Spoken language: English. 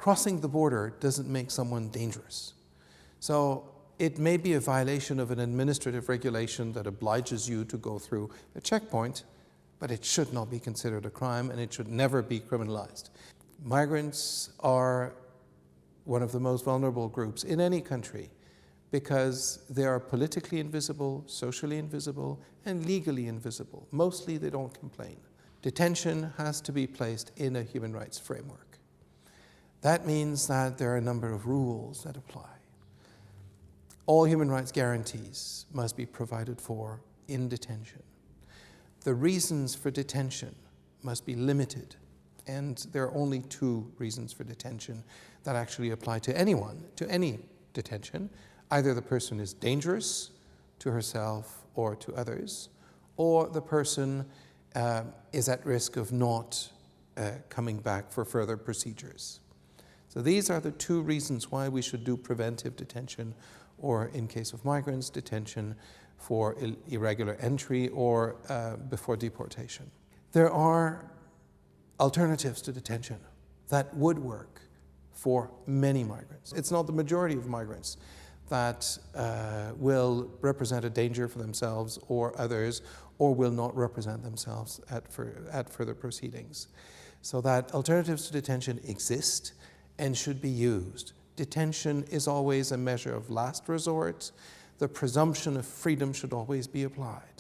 crossing the border doesn't make someone dangerous. So it may be a violation of an administrative regulation that obliges you to go through a checkpoint, but it should not be considered a crime and it should never be criminalized. Migrants are one of the most vulnerable groups in any country because they are politically invisible, socially invisible, and legally invisible. Mostly they don't complain. Detention has to be placed in a human rights framework. That means that there are a number of rules that apply. All human rights guarantees must be provided for in detention. The reasons for detention must be limited, and there are only 2 reasons for detention that actually apply to anyone, to any detention. Either the person is dangerous to herself or to others, or the person is at risk of not coming back for further procedures. So these are the 2 reasons why we should do preventive detention, or in case of migrants, detention for irregular entry or before deportation. There are alternatives to detention that would work for many migrants. It's not the majority of migrants that will represent a danger for themselves or others, or will not represent themselves at further proceedings. So that alternatives to detention exist and should be used. Detention is always a measure of last resort. The presumption of freedom should always be applied.